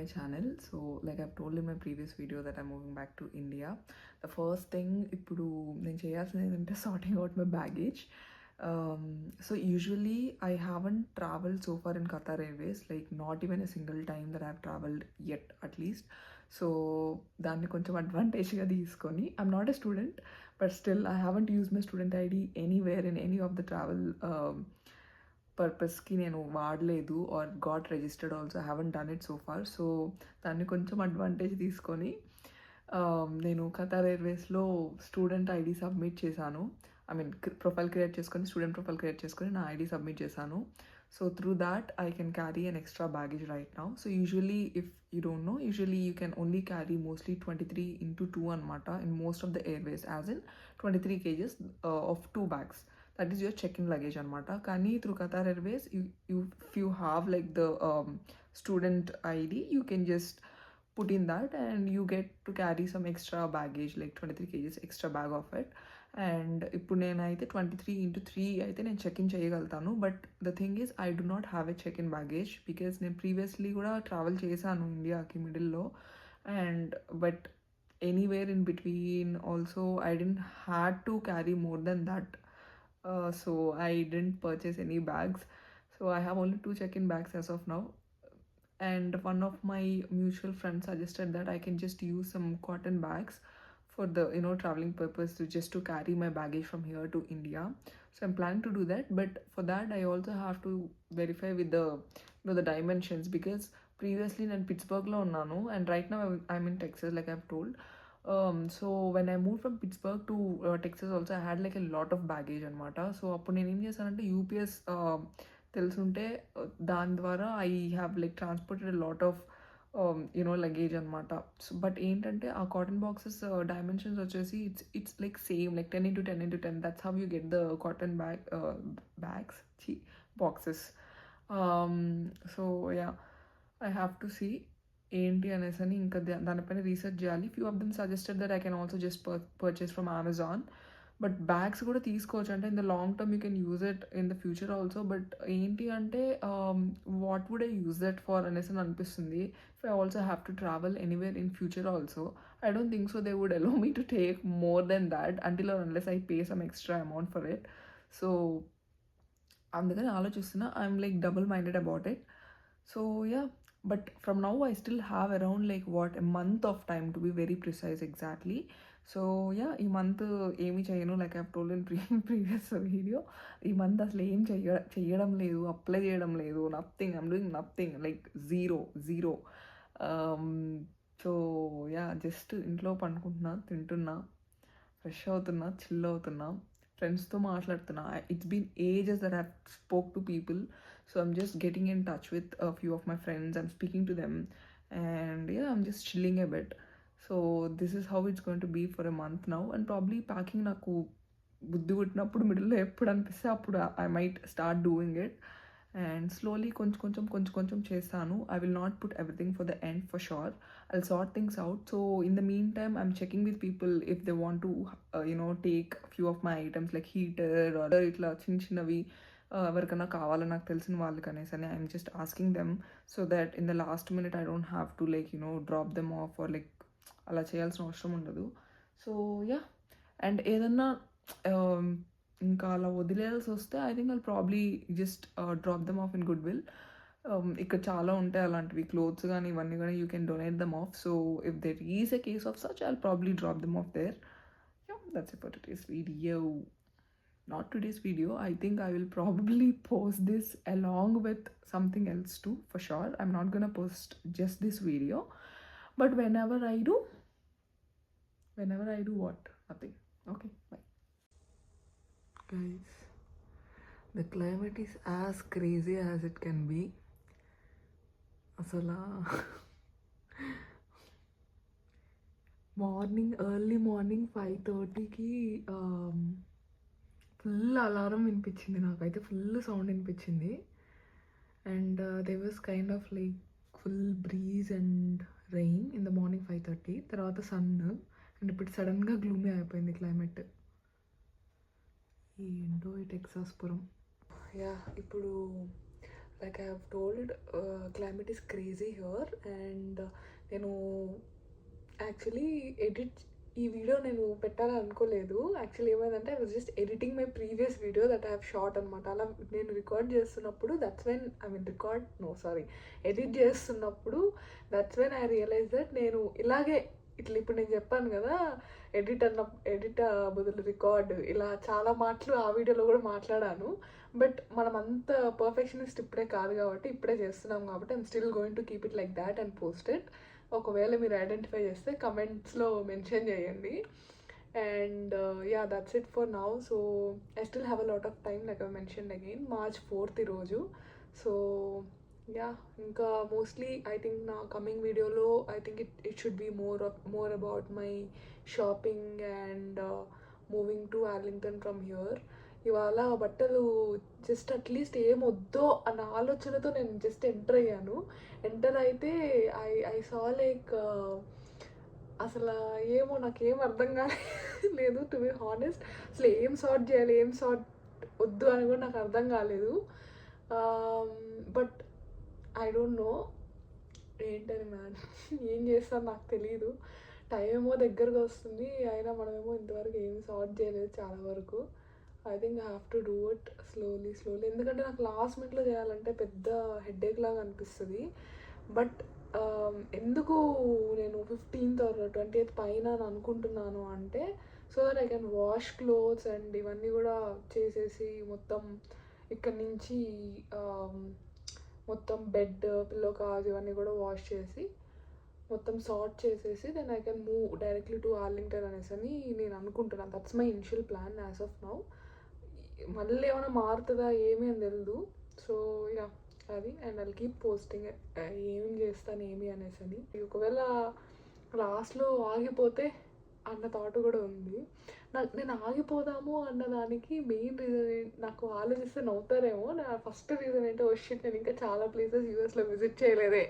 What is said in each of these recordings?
my channel. So like I've told in my previous video that I'm moving back to India. The first thing ఇప్పుడు నేను చేయాల్సింది ఏంటంటే sorting out my baggage. So usually I haven't traveled so far in Qatar Airways, like not even a single time that I've traveled yet at least. So దాన్ని కొంచెం అడ్వాంటేజ్గా తీసుకొని I'm not a student, but still I haven't used my student ID anywhere in any of the travel పర్పస్కి నేను వాడలేదు or got registered also I haven't done it so far. So దాన్ని కొంచెం advantage తీసుకొని నేను ఖతార్ ఎయిర్వేస్లో student ID submit చేశాను. I mean profile create చేసుకొని స్టూడెంట్ ప్రొఫైల్ క్రియేట్ చేసుకొని నా ఐడి సబ్మిట్ చేశాను. So through that I can carry an extra baggage right now. So usually if you don't know, usually you can only carry mostly 23x2 అనమాట in most of the airways, as in 23 kgs of 2 bags. That is your check-in luggage anamata. Kani through Qatar Airways, if you have like the student ID, you can just put in that and you get to carry some extra baggage, like 23 kgs extra bag of it. And ఇప్పుడు నేనైతే 23x3 అయితే నేను check-in చేయగలుగుతాను. But the thing is I do not have a check-in baggage because నేను previously కూడా travel చేశాను ఇండియాకి మిడిల్లో. And but anywhere in between also I didn't had to carry more than that. So I didn't purchase any bags. So I have only 2 check-in bags as of now. And one of my mutual friends suggested that I can just use some cotton bags for the traveling purpose, to just to carry my baggage from here to India. So I'm planning to do that, but for that I also have to verify with the the dimensions, because previously in Pittsburgh lo unnanu and right now I'm in Texas, like I've told. So when I moved from Pittsburgh to Texas also, I had like a lot of baggage anamata. So appudu nenu em chesanante UPS తెలుసుంటే దాని ద్వారా I have like transported a lot of luggage అనమాట. So but ఏంటంటే ఆ cotton boxes dimensions వచ్చేసి it's like same, like 10x10x10. That's how you get the cotton bags boxes. So yeah, I have to see ఏంటి అనేసి అని ఇంకా దానిపైన research చేయాలి. Few of them suggested that I can also just purchase from Amazon. But bags కూడా తీసుకోవచ్చు, అంటే in the long term you can use it in the future also. But ఏంటి అంటే what would I use that for అనేసి అని అనిపిస్తుంది. If I also have to travel anywhere in future also, I don't think so they would allow me to take more than that until or unless I pay some extra amount for it. So అందుకని ఆలోచిస్తున్నా, I'm like double minded about it. So yeah, but from now I still have around like a month of time, to be very precise exactly. So yeah, ఈ month ఏమి చేయను, like I told in previous video. ఈ month అసలు ఏం చేయడం లేదు, apply చేయడం లేదు, nothing. I'm doing nothing, like zero. So yeah, just ఇంట్లో పండుకుంటున్నా, తింటున్నా, ఫ్రెష్ అవుతున్నా, చిల్ అవుతున్నా, ఫ్రెండ్స్తో మాట్లాడుతున్నా. It's been ages that I spoke to people. So I'm just getting in touch with a few of my friends. I'm speaking to them, and yeah, I'm just chilling a bit. So this is how it's going to be for a month now. And probably packing naku buddi puttinapudu middle lo eppudu anipiste appudu I might start doing it, and slowly కొంచెం చేస్తాను. I will not put everything for the end for sure. I'll sort things out. So in the meantime, I'm checking with people if they want to take few of my items like heater or itla chinnavi ఎవరికైనా కావాలో నాకు తెలిసిన వాళ్ళకి అనేసి అని I'm just asking them, so that in the last minute I don't have to like drop them off or like అలా చేయాల్సిన అవసరం ఉండదు. సో యా, అండ్ ఏదన్నా ఇంకా అలా వదిలేయాల్సి వస్తే I think I probably just drop them of in good will. ఇక్కడ చాలా ఉంటాయి అలాంటివి, క్లోత్స్ కానీ ఇవన్నీ కానీ you can donate them of. So if there is a case of such, I probably drop them of their. Yeah, that's it for today's video. Not today's video. I think I will probably post this along with something else too, for sure. I'm not gonna post just this video, but whenever I do what? Nothing. Okay, bye. Guys, the climate is as crazy as it can be. Asala early morning 5:30 full alarm వినిపించింది నాకైతే, full sound వినిపించింది. And they was kind of like full breeze and rain in the morning 5:30. తర్వాత sun, and ఇప్పుడు సడన్గా gloomy అయిపోయింది climate. ఏంటో ఈ Texas పురం. Yeah, ఇప్పుడు like I have told, climate is crazy here, and నేను యాక్చువల్లీ ఈ వీడియో నేను పెట్టాలని అనుకోలేదు. యాక్చువల్లీ ఏమైందంటే I was just editing my previous video that I have shot అనమాట. అలా నేను రికార్డ్ చేస్తున్నప్పుడు ఎడిట్ చేస్తున్నప్పుడు that's when I realize that నేను ఇలాగే ఇట్లా ఇప్పుడు నేను చెప్పాను కదా, ఎడిట్ బదులు రికార్డ్, ఇలా చాలా మాటలు ఆ వీడియోలో కూడా మాట్లాడాను. బట్ మనం అంత పర్ఫెక్షనిస్ట్ ఇప్పుడే కాదు కాబట్టి, ఇప్పుడే చేస్తున్నాం కాబట్టి I'm still going to keep it like that and post it. ఒకవేళ మీరు ఐడెంటిఫై చేస్తే కమెంట్స్లో మెన్షన్ చేయండి. And yeah, that's it for now. So I still have a lot of time, like I mention again, March 4th ఈరోజు. So yeah, ఇంకా mostly I think నా coming వీడియోలో I think it should be more about my shopping and moving to Arlington from here. ఇవాళ బట్టలు just at least ఏం వద్దో అన్న ఆలోచనతో నేను జస్ట్ ఎంటర్ అయ్యాను. ఎంటర్ అయితే ఐ సా లైక్ అసలు ఏమో నాకేం అర్థం కాలేదు, టు బి హానెస్ట్. అసలు ఏం సార్ట్ చేయాలి, ఏం సార్ట్ వద్దు అని కూడా నాకు అర్థం కాలేదు. బట్ ఐ డోంట్ నో ఏంటని మ్యాన్, ఏం చేస్తాను నాకు తెలీదు. టైం ఏమో దగ్గరకు వస్తుంది, అయినా మనమేమో ఇంతవరకు ఏం సార్ట్ చేయలేదు చాలా వరకు. I think I have to do it slowly. ఎందుకంటే నాకు లాస్ట్ మినిట్లో చేయాలంటే పెద్ద హెడేక్ లాగా అనిపిస్తుంది. బట్ ఎందుకు నేను 15th or 20th పైన అని అనుకుంటున్నాను అంటే, so that I can wash clothes and ఇవన్నీ కూడా చేసేసి మొత్తం ఇక్కడ నుంచి మొత్తం బెడ్, పిల్లో కవర్స్ ఇవన్నీ కూడా వాష్ చేసి మొత్తం సార్ట్ చేసేసి then I can move directly to Arlington అనేసి అని నేను అనుకుంటున్నాను. That's my initial plan as of now. మళ్ళీ ఏమైనా మారుతుందా ఏమీ అని తెలియదు. సో యా, అది. అండ్ ఐల్ కీప్ పోస్టింగ్ ఏం చేస్తాను ఏమి అనేసి అని. ఒకవేళ లాస్ట్లో ఆగిపోతే అన్న థాట్ కూడా ఉంది. నేను ఆగిపోదాము అన్న దానికి మెయిన్ రీజన్, నాకు ఆలోచిస్తే నవ్వుతారేమో, నా ఫస్ట్ రీజన్ ఏంటో, షిట్ నేను ఇంకా చాలా ప్లేసెస్ యూఎస్లో విజిట్ చేయలేదే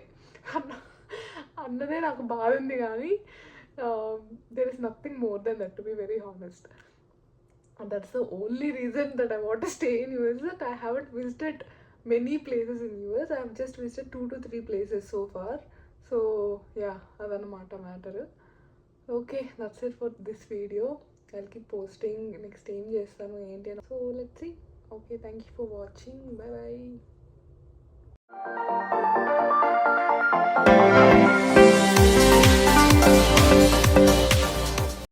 అన్నదే నాకు బాధ ఉంది. కానీ there is nothing more than that, to be very honest. And that's the only reason that I want to stay in US, that I haven't visited many places in US. I have just visited 2 to 3 places so far. So yeah, adanamata matter. Okay, that's it for this video. I'll keep posting next time chestanu enti ani. So let's see. Okay, thank you for watching. Bye bye.